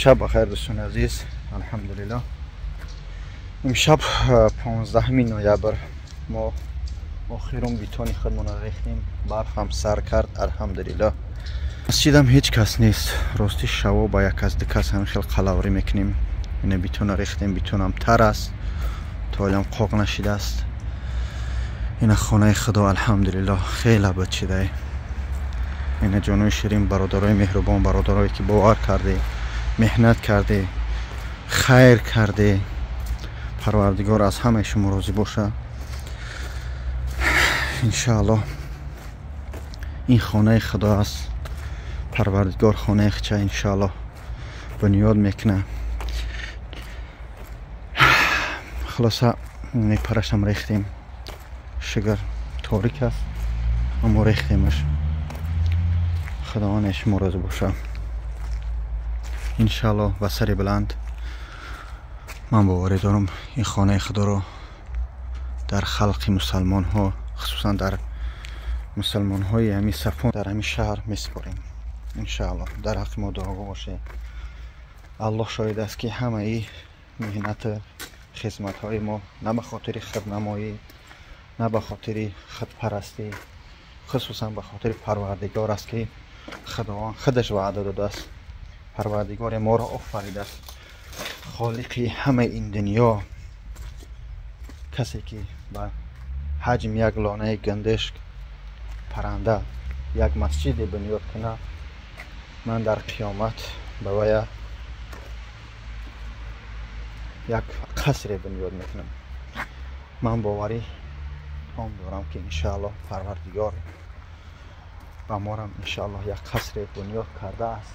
شب بخیر دوستان عزیز. الحمدلله امشب 15 نوامبر ما آخرین بیتونی خودمون ریختیم. برف هم سر کرد الحمدلله. مسجدم هیچ کس نیست. راستی شوا با یک از دو کس هم خیلی قلاوری میکنیم. این بیتون ریختیم. بیتون هم تر است تا الان قاق نشده است. این خانه خدا الحمدلله خیلی بد شده. این جانوی شیرین برادرای مهربان، برادرایی که باور کرده، محنت کرده، خیر کرده، پروردگار از همه شما راضی باشه. انشاءالله این خانه خدا است. پروردگار خانه خچه انشاءالله بنیاد میکنه. خلاصه پرشم ریختیم. شگر تاریک است اما ریختیمش. خداوند شما راضی باشه انشاءالله. و سر بلند من باوری دارم این خانه خدا رو در خلق مسلمان ها، خصوصا در مسلمان های همی صفون در همی شهر میسپاریم انشاءالله. در حق ما دعا باشه. الله شاید است که همه ای مهنت خدمت های ما نه به خاطر خودنمایی، نه به خاطر خودپرستی، خصوصا به خاطر پروردگار است که خداوند خودش وعده داده است. پروردگار ما را آفریده است. خالق همه این دنیا، کسی که به حجم یک لانه گندشک پرنده یک مسجد بنیاد کنه، من در قیامت به وی یک قصر بنیاد میکنم. من باوری هم دارم که انشاءالله پروردگار و ما را انشاءالله یک قصر بنیاد کرده است.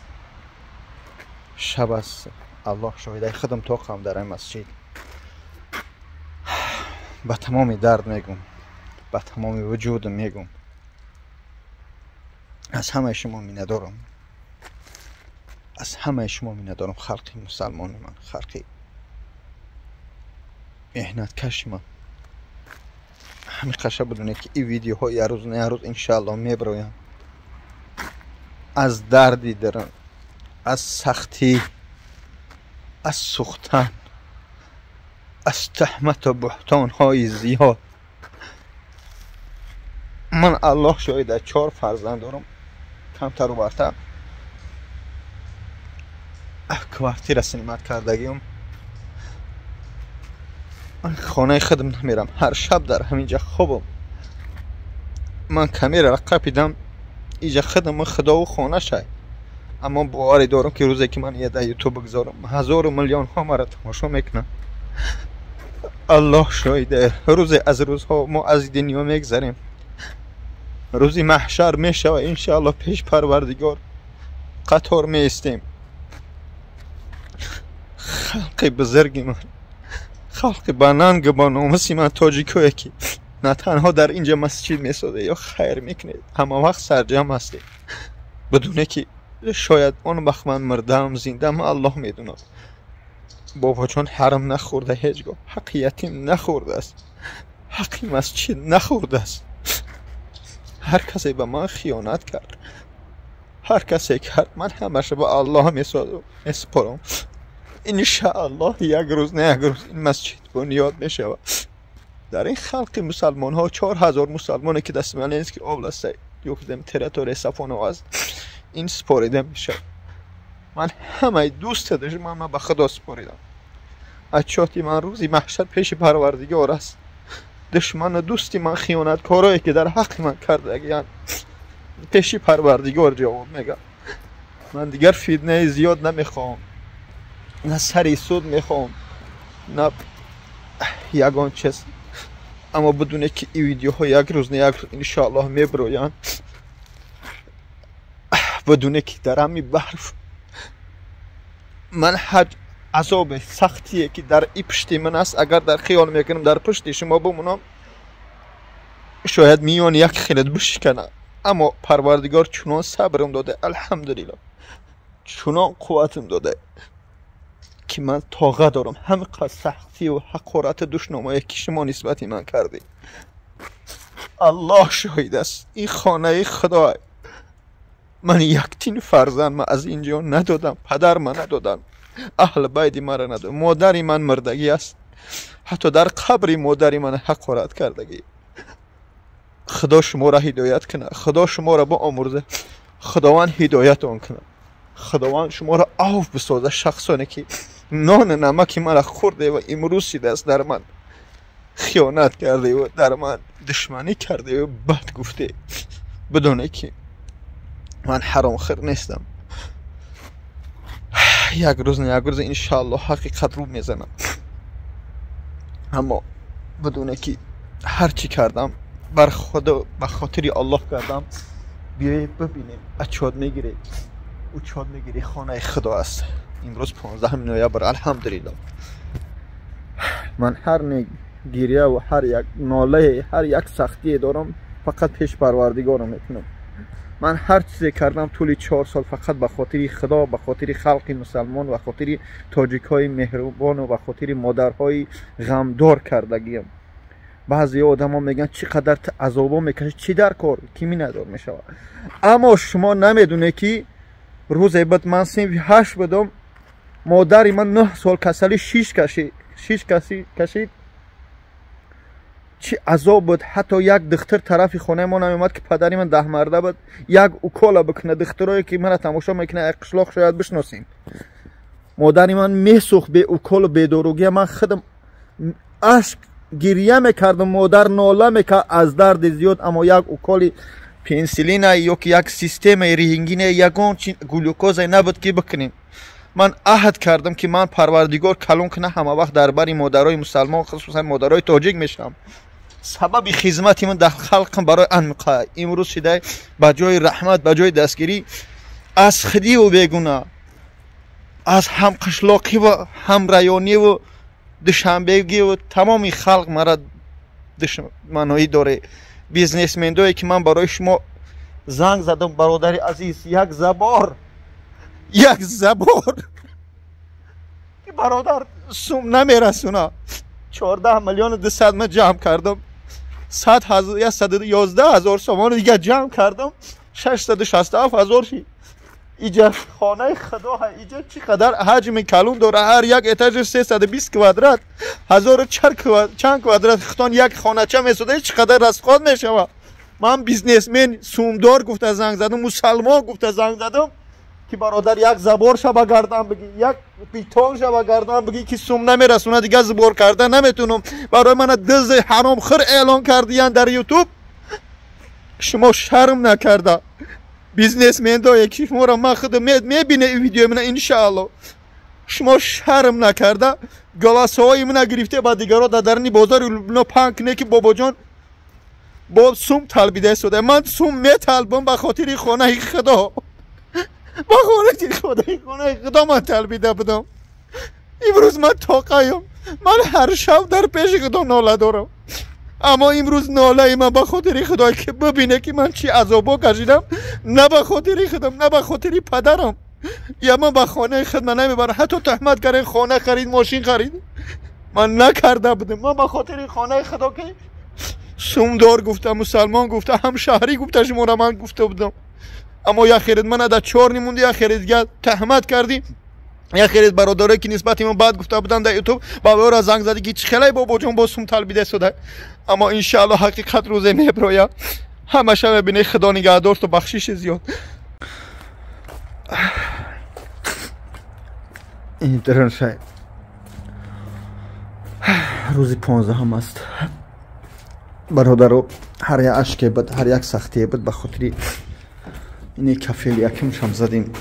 شب است الله شاهده خودم توقم در این مسجد به تمام درد میگم، به تمام وجودم میگم از همه شما مینه دارم، از همه شما مینه دارم. خلق مسلمان من، خلق محنت کش من، همین قشه بدونه که این ویدیوها یه روز نه یه روز انشاءالله میبرویم. از دردی درم، از سختی، از سوختن، از تهمت و بهتان های زیاد. من الله شاید 4 فرزند دارم، کمتر و برتر. کوارتیر سینمات کردگیم. من خانه خودم نمیرم، هر شب در همینجا خوابم. من کامیر را قپیدم اینجا خودم خدا و خانه شای. اما باوری دارم که روزی که من یه در یوتیوب بگذارم 1000 و میلیون ها مرا تماشا میکنن. الله شاهده روز از روزها ما از دنیا میگذریم. روزی محشر میشه و انشاءالله پیش پروردگار قطار میستیم. خلق بزرگی من، خلق باننگ با ناموسی من تاجیکویه که نه تنها در اینجا مسجد میساده یا خیر میکنه، همه وقت سرجم هسته بدونه که شاید اون وقت من مردم زندم الله میدونه. بابا جان حرم نخورده، هیچگاه حق یتیم نخورده است، حق مسجد نخورده است. هر کسی به من خیانت کرد، هر کسی کرد، من همشه به الله میسپارم. انشاءالله یک روز نه یک روز این مسجد بنیاد میشه. در این خلق مسلمان ها 4000 مسلمانی که دست من نیست که آبلسته یکدم تریتوری صفون از این سپاریده میشه. من همه دوست دشمن من به خدا سپاریدم. اچاتی من روزی محشر پیش پروردگار است. دشمن دوستی من خیانت کارایی که در حق من کرده یعنی پیش پروردگار جواب میگم. من دیگر فیدنه زیاد نمیخوام، نه سری سود میخوام، نه یگان چیز. اما بدونه که این ویدیوها یک روز نه یک روز انشاءالله میبروین. بدونه که در همی برف من حج عذاب سختیه که در ای پشتی من است. اگر در خیال میکنم در پشتی شما بمونم شاید میان یک خیلت بشکنه. اما پروردگار چنان صبرم داده الحمدلله، چنان قوتم داده که من طاقت دارم همه سختی و حقارت دشنامایی که شما نسبتی من کردی. الله شاهد است این خانه خدا من یک تین فرزند ما از اینجا ندادم، پدر ما ندادم، اهل بیت مرا ندادم، مادری من مردگی است، حتی در قبر مادری من حقارت کردگی. خدا شما را هدایت کنه، خدا شما را بیامرزه، خداوند هدایت آن کنه، خداوند شما را عفو بسازه. شخصانی که نان نمک مرا خورده و امروز شده است در من خیانت کرده و در من دشمنی کرده و بد گفته، بدونه که من حرام خور نیستم. یک روز نه یک روز انشاءالله حقیقت رو میزنم، اما بدونه که هر چی کردم بر خدا به خاطر الله کردم. بیایی ببینیم اچاد میگیره، او چاد میگیره خانه خدا است. امروز 15 نوامبر الحمدلله. من هر گریه و هر یک ناله، هر یک سختی دارم فقط پیش پروردگارم میتونم. من هر چیزی کردم طول 4 سال فقط به خاطر خدا، به خاطر خلق مسلمان و خاطر تاجیک های مهربان و به خاطر مادرهای غمدار کردگیم. بعضی آدم ها میگن چقدر عذابا میکشه، چی در کار کمی ندار میشه. اما شما نمیدونه که روز بعد من 38 بدم، مادری من 9 سال کسلی 6 کشید. چی عذاب بود. حتی یک دختر طرف خانه ما نمیومد که پدری من 10 مرده بود یک اوکالا بکنه. دخترایی که من تماشا میکنه قشلاق شاید بشناسین. مادری من میسوخت به اوکال و به داروگی. من خودم اشک گریه میکردم، مادر ناله میکرد از درد زیاد. اما یک اوکالی پنسیلین یا که یک سیستم ریهنگین یگان گلوکوز نبود که بکنیم. من عهد کردم که من پروردگار کلون کنه همه وقت درباری مادرای مسلمان خصوصا مادرای تاجیک میشم. سبب خدمتی من در خلقم برای انقا امروز شده به جای رحمت، به جای دستگیری از خودی و بیگونه، از هم قشلاقی و هم ریانی و دشنبگی و تمامی خلق مرا دشمنایی داره. بیزنسمندایی که من برای شما زنگ زدم برادر عزیز، یک زبار که برادر سوم نمیرسونه. 14 میلیون 200 من جمع کردم، 111,000 سومان دیگه جمع کردم، 667,000 شی. اینجا خانه خدا ها، اینجا چقدر حجم کلون داره. هر یک اتاج 320 کوادرات، 1000 چند کوادرات خطان یک خانه چه میسوده، چقدر رسخاد میشه. من بیزنسمن سومدار گفته زنگ زدم، مسلمان گفته زنگ زدم که برادر یک زبار شبا گردن بگی، یک پیتون شبا گردن بگی که سوم نمیرسونه دیگه زبار کردن نمیتونم. برای من دز حرام خور اعلان کردین در یوتیوب. شما شرم نکرده؟ بیزنسمن دایی که شما را من خودم میبینه این ویدیو من انشاءالله، شما شرم نکرده؟ گلاسه های من گرفته با دیگرها در درنی بازار لبنان پنک نه که بابا جان با سوم طلبیده شده. من سوم میطلبم به خاطر خانه خدا، با خانه خدا من طلبیده بدم. امروز من تاقیم، من هر شب در پیش خدا ناله دارم. اما امروز ناله من به خاطر خدا که ببینه که من چی عذابا کشیدم، نه به خاطر خودم نه به خاطر پدرم. یا من به خانه خود نمیبرم. حتی تهمت کردن خانه خرید، ماشین خرید، من نکرده بودم. من به خاطر خانه خدا که سومدار گفته، مسلمان گفته، هم شهری گفته، شما را من گفته بودم. اما یا خیرید من در 4 نمونده، یا خیرید دیگه تهمت کردی، یا خیرید برادرایی که نسبت من بعد گفته بودن در یوتیوب بابا را زنگ زدی که چه خلای بابا جان با سوم طلبیده شده. اما ان شاء الله حقیقت روز میبرویا. همشه ببینه. خدا نگهدار تو، بخشش زیاد. این درن شاید روزی 15 هم است. برادرو هر یک اشک بود، هر یک سختی بود، به خاطر اینی کفیل یکم شم زدیم.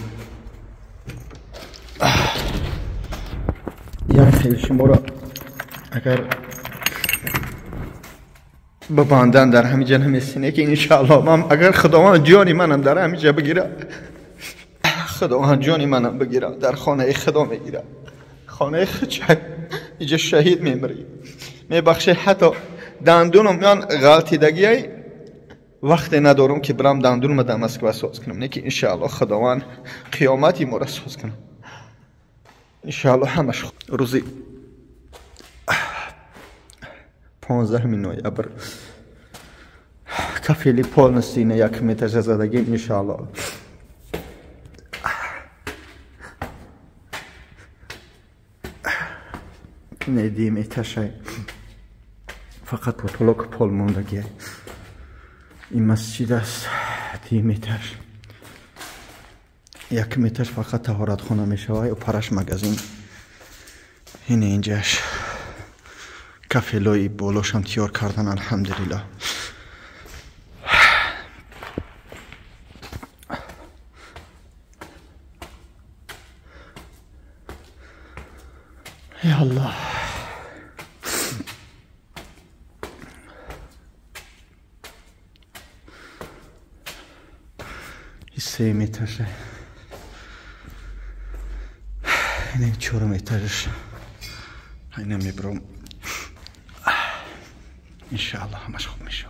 یک خیلی شما را اگر ببندن در همین جن همین سینه که انشاءالله من اگر خداوند جانی منم در همین جا بگیره، خداوند جانی منم بگیره، در خانه خدا میگیره. خانه خدا اینجا شهید میمری، میبخشه. حتی دندونم میان غلطیدگی وقت ندارم که برم دندونم دمسک ساز کنم، نه که انشاءالله خداوند قیامتی ما را ساز کنم انشاءالله. همش روزی 15 نوامبر کفیلی پال نستینه یک متر زدگی انشاءالله. ندیم ایتشه فقط پتولوک پل موندگیه. این مسجد است 10 متر، 1 متر فقط طهارت خانه می شود و پرش مگزین. این اینجاش کافلوی بولوش هم تیار کردن الحمدلله. یا الله. این 3 متره، این 4 مترش. اینه میبرم انشاءالله همش خوب میشه.